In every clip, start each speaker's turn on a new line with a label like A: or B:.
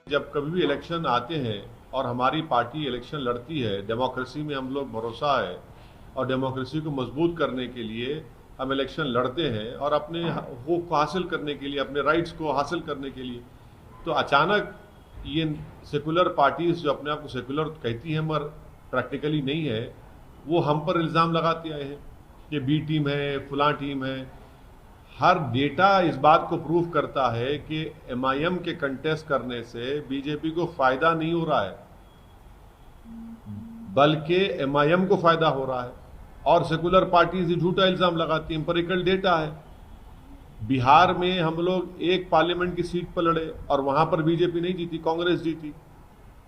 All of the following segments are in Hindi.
A: जब कभी भी इलेक्शन आते हैं और हमारी पार्टी इलेक्शन लड़ती है, डेमोक्रेसी में हम लोग भरोसा है और डेमोक्रेसी को मजबूत करने के लिए हम इलेक्शन लड़ते हैं और अपने हकूक़ को हासिल करने के लिए, अपने राइट्स को हासिल करने के लिए। तो अचानक ये सेकुलर पार्टीज जो अपने आप को सेकुलर कहती हैं मगर प्रैक्टिकली नहीं है, वो हम पर इल्ज़ाम लगाते आए हैं कि बी टीम है, फलां टीम है। हर डेटा इस बात को प्रूव करता है कि एमआईएम के कंटेस्ट करने से बीजेपी को फ़ायदा नहीं हो रहा है, बल्कि एमआईएम को फ़ायदा हो रहा है। और सेकुलर पार्टीज झूठा इल्ज़ाम लगाती हैं, एम्पिरिकल डेटा है। बिहार में हम लोग एक पार्लियामेंट की सीट पर लड़े और वहाँ पर बीजेपी नहीं जीती, कांग्रेस जीती,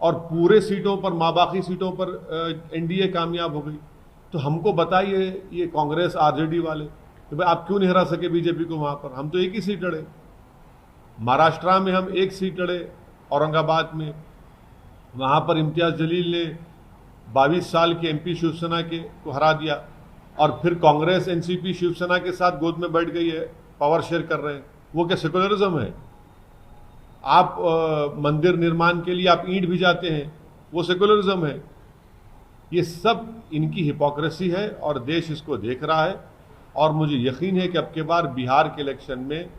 A: और पूरे सीटों पर, बाकी सीटों पर एनडीए कामयाब हो गई। तो हमको बताइए ये कांग्रेस आरजेडी वाले कि भाई आप क्यों नहीं हरा सके बीजेपी को वहाँ पर? हम तो एक ही सीट लड़े। महाराष्ट्र में हम एक सीट लड़े, औरंगाबाद में, वहाँ पर इम्तियाज़ जलील ने 22 साल के एमपी शिवसेना के को हरा दिया। और फिर कांग्रेस एनसीपी शिवसेना के साथ गोद में बैठ गई है, पावर शेयर कर रहे हैं। वो क्या सेकुलरिज्म है? आप मंदिर निर्माण के लिए आप ईंट भिजाते हैं, वो सेकुलरिज्म है? ये सब इनकी हिपोक्रेसी है और देश इसको देख रहा है। और मुझे यकीन है कि अब के बार बिहार के इलेक्शन में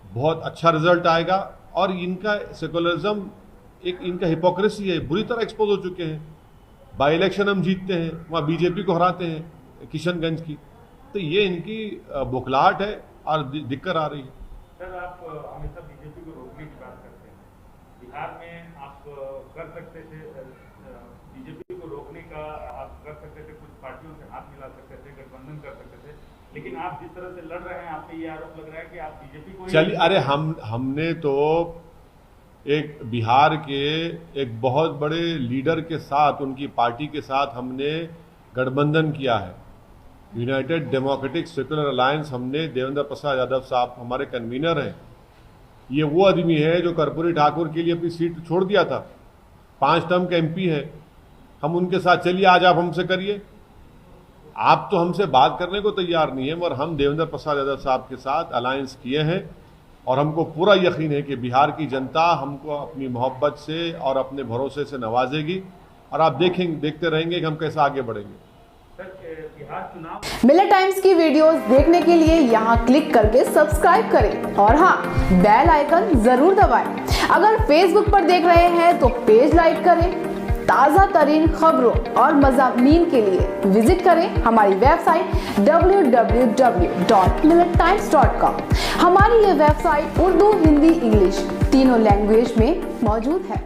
A: बहुत अच्छा रिजल्ट आएगा। और इनका सेकुलरिज्म, एक इनका हिपोक्रेसी है, बुरी तरह एक्सपोज हो चुके हैं। बाई इलेक्शन हम जीतते हैं, वहाँ बीजेपी को हराते हैं किशनगंज की। तो ये इनकी बौखलाहट है और दिक्कत आ रही है।
B: सर, आप हमेशा बीजेपी को रोकने की बात करते हैं। बिहार में आप कर सकते थे, बीजेपी को रोकने का आप कर सकते थे, कुछ पार्टियों से हाथ मिला सकते थे, गठबंधन कर सकते थे, लेकिन आप जिस तरह से लड़ रहे हैं, आप पे ये आरोप लग रहा है कि आप बीजेपी को
A: चलिए, अरे हमने तो एक बिहार के एक बहुत बड़े लीडर के साथ, उनकी पार्टी के साथ हमने गठबंधन किया है। यूनाइटेड डेमोक्रेटिक सेकुलर अलायंस, हमने देवेंद्र प्रसाद यादव साहब हमारे कन्वीनर हैं। ये वो आदमी है जो कर्पूरी ठाकुर के लिए अपनी सीट छोड़ दिया था, 5 टर्म के एमपी है। हम उनके साथ, चलिए आज आप हमसे करिए। आप तो हमसे बात करने को तैयार नहीं है, मगर हम देवेंद्र प्रसाद यादव साहब के साथ अलायंस किए हैं और हमको पूरा यकीन है कि बिहार की जनता हमको अपनी मोहब्बत से और अपने भरोसे से नवाजेगी और आप देखते रहेंगे कि हम कैसे आगे बढ़ेंगे।
C: मिलर टाइम्स की वीडियोस देखने के लिए यहाँ क्लिक करके सब्सक्राइब करें और हाँ, बेल आइकन जरूर दबाएं। अगर फेसबुक पर देख रहे हैं तो पेज लाइक करें। ताज़ा तरीन खबरों और मज़ामीन के लिए विजिट करें हमारी वेबसाइट www.millertimes.com। हमारी ये वेबसाइट उर्दू, हिंदी, इंग्लिश तीनों लैंग्वेज में मौजूद है।